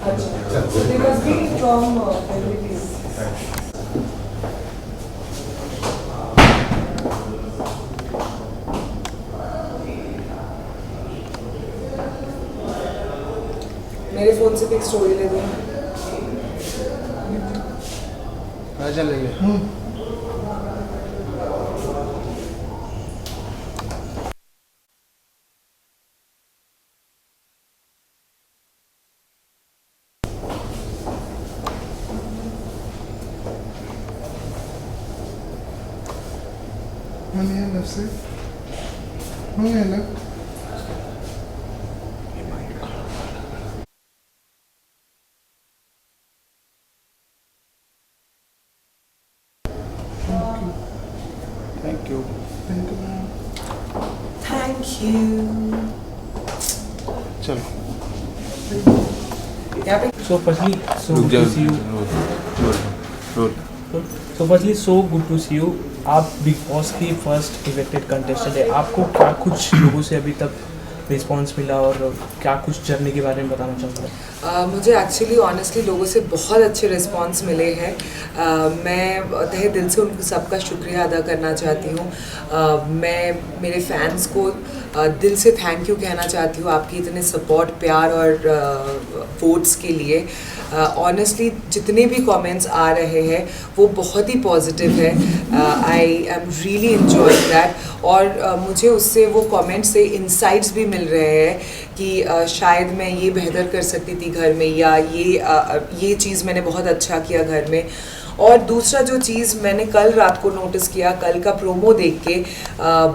अच्छा, so they must be from Philippines. मेरे phone से भी एक स्टोरी ले दो। चलेंगे। से थैंक यू चलो। So firstly, so good to see you. So firstly, so good to see you. आप बिग बॉस की फर्स्ट इलेक्टेड कंटेस्टेंट है, आपको क्या कुछ लोगों से अभी तक रिस्पांस मिला और क्या कुछ जर्नी के बारे में बताना चाहूँगा? मुझे एक्चुअली ऑनेस्टली लोगों से बहुत अच्छे रिस्पांस मिले हैं। मैं तहे दिल से उनको सबका शुक्रिया अदा करना चाहती हूँ। मैं मेरे फैंस को दिल से थैंक यू कहना चाहती हूँ आपके इतने सपोर्ट, प्यार और वोट्स के लिए। ऑनेस्टली जितने भी कमेंट्स आ रहे हैं वो बहुत ही पॉजिटिव है। I am really enjoying that और मुझे उससे वो कमेंट्स से इंसाइट्स भी मिल रहे हैं कि शायद मैं ये बेहतर कर सकती थी घर में, या ये चीज़ मैंने बहुत अच्छा किया घर में। और दूसरा जो चीज़ मैंने कल रात को नोटिस किया, कल का प्रोमो देख के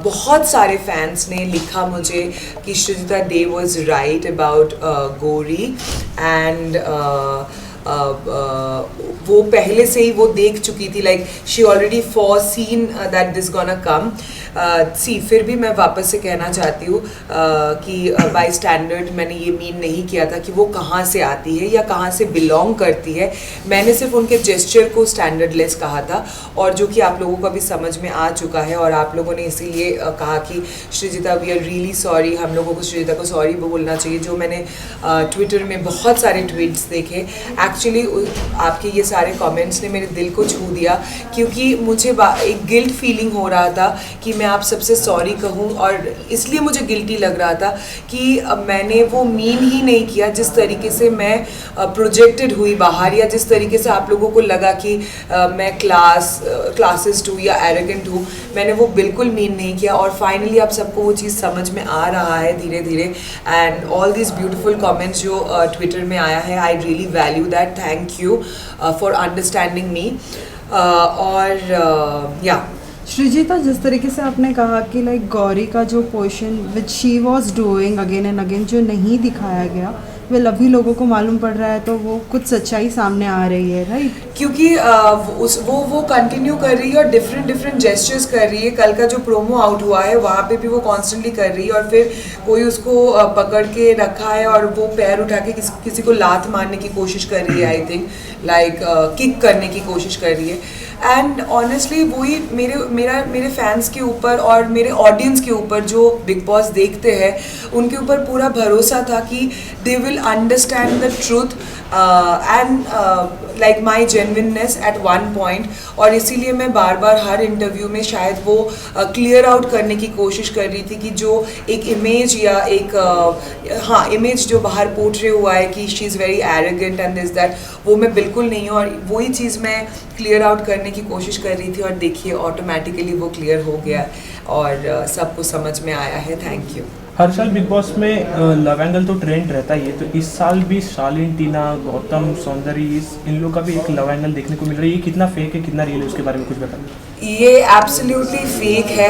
बहुत सारे फैंस ने लिखा मुझे कि Srijita De was right about Gauri and वो पहले से ही वो देख चुकी थी, like she already foreseen that this gonna come. फिर भी मैं वापस से कहना चाहती हूँ कि बाय स्टैंडर्ड मैंने ये मीन नहीं किया था कि वो कहाँ से आती है या कहाँ से बिलोंग करती है। मैंने सिर्फ उनके जेस्चर को स्टैंडर्डलेस कहा था, और जो कि आप लोगों को अभी समझ में आ चुका है। और आप लोगों ने इसीलिए कहा कि Srijita we are really sorry, हम लोगों को श्रीजिता को सॉरी बोलना चाहिए। जो मैंने ट्विटर में बहुत सारे ट्वीट्स देखे, एक्चुअली आपके ये सारे कमेंट्स ने मेरे दिल को छू दिया, क्योंकि मुझे एक गिल्ट फीलिंग हो रहा था कि मैं आप सबसे सॉरी कहूँ, और इसलिए मुझे गिल्टी लग रहा था कि मैंने वो मीन ही नहीं किया। जिस तरीके से मैं प्रोजेक्टेड हुई बाहर, या जिस तरीके से आप लोगों को लगा कि मैं क्लासिस्ट हूँ या एरोगेंट हूँ, मैंने वो बिल्कुल मीन नहीं किया। और फाइनली आप सबको वो चीज़ समझ में आ रहा है धीरे धीरे। And all this beautiful comments जो ट्विटर में आया है, I really value that. Thank you for understanding me. और या श्रीजिता, जिस तरीके से आपने कहा कि लाइक गौरी का जो portion which she was doing again and again जो नहीं दिखाया गया, वेल अभी लोगों को मालूम पड़ रहा है, तो वो कुछ सच्चाई सामने आ रही है, राइट? क्योंकि वो कंटिन्यू कर रही है और डिफरेंट जेस्चर्स कर रही है। कल का जो प्रोमो आउट हुआ है वहाँ पे भी वो कॉन्स्टेंटली कर रही है, और फिर कोई उसको पकड़ के रखा है और वो पैर उठा के किसी को लात मारने की कोशिश कर रही है, आई थिंक लाइक किक करने की कोशिश कर रही है। एंड ऑनेस्टली वही मेरे फैंस के ऊपर और मेरे ऑडियंस के ऊपर जो बिग बॉस देखते हैं उनके ऊपर पूरा भरोसा था कि they will understand the truth and like my genuineness at one point. और इसीलिए मैं बार बार हर इंटरव्यू में शायद वो क्लियर आउट करने की कोशिश कर रही थी कि जो एक इमेज या एक इमेज जो बाहर पोर्ट्रे हुआ है कि she is very arrogant and this that, वो मैं बिल्कुल नहीं हूँ। और वही चीज़ मैं क्लियर आउट करने की कोशिश कर रही थी, और देखिए ऑटोमेटिकली वो क्लियर हो गया और सबको समझ में आया है। Thank you. हर साल बिग बॉस में लव एंगल तो ट्रेंड रहता ही है, तो इस साल भी शालीन, टीना, गौतम, सौंदर्य, इन लोगों का भी एक लव एंगल देखने को मिल रहा है। ये कितना फेक है, कितना रियल है, उसके बारे में कुछ बताइए। ये एब्सोल्युटली फेक है,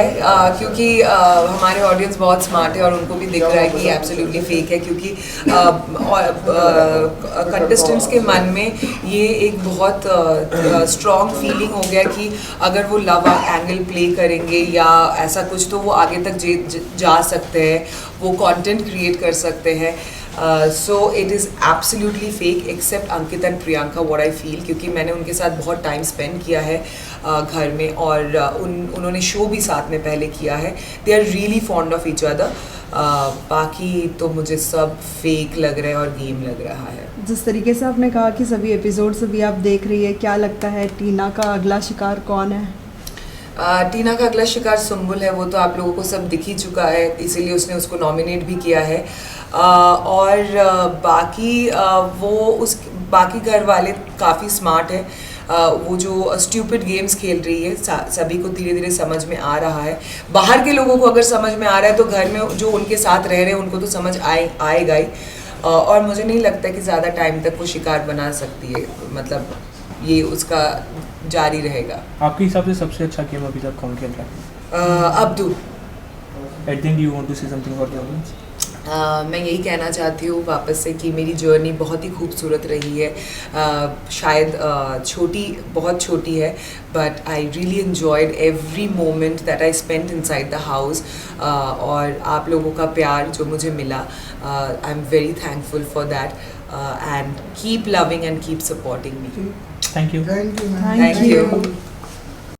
क्योंकि हमारे ऑडियंस बहुत स्मार्ट है और उनको भी दिख रहा है कि ये एब्सोल्युटली फेक है। क्योंकि कंटेस्टेंट्स के मन में ये एक बहुत स्ट्रॉन्ग फीलिंग हो गया कि अगर वो लव एंगल प्ले करेंगे या ऐसा कुछ, तो वो आगे तक जा सकते हैं, वो कंटेंट क्रिएट कर सकते हैं। So it is absolutely fake except Ankit and Priyanka what I feel, क्योंकि मैंने उनके साथ बहुत टाइम स्पेंड किया है घर में, और उन्होंने शो भी साथ में पहले किया है. They are really fond of each other. बाकी तो मुझे सब फेक लग रहा है और गेम लग रहा है. जिस तरीके से आपने कहा कि सभी एपिसोड्स अभी आप देख रही है, क्या लगता है टीना का अगला शिकार कौन है? टीना का अगला शिकार सुम्बुल है. वो तो आप लोगों को सब दिख ही चुका है, इसीलिए उसने उसको नॉमिनेट भी किया है. और बाकी बाकी घर वाले काफ़ी स्मार्ट है. वो जो स्ट्यूपिड गेम्स खेल रही है सभी को धीरे धीरे समझ में आ रहा है. बाहर के लोगों को अगर समझ में आ रहा है तो घर में जो उनके साथ रह रहे हैं उनको तो समझ आएगा ही. और मुझे नहीं लगता कि ज़्यादा टाइम तक वो शिकार बना सकती है. मतलब ये उसका जारी रहेगा. आपके हिसाब से सबसे अच्छा गेम अभी तक कौन खेल रहा है? Abdu. At the end you want to say something for the audience? मैं यही कहना चाहती हूँ वापस से कि मेरी जर्नी बहुत ही खूबसूरत रही है. शायद बहुत छोटी है, but I really enjoyed every moment that I spent inside the house. और आप लोगों का प्यार जो मुझे मिला, I am very thankful for that. And keep loving and keep supporting me. Thank you. Thank you. Thank you.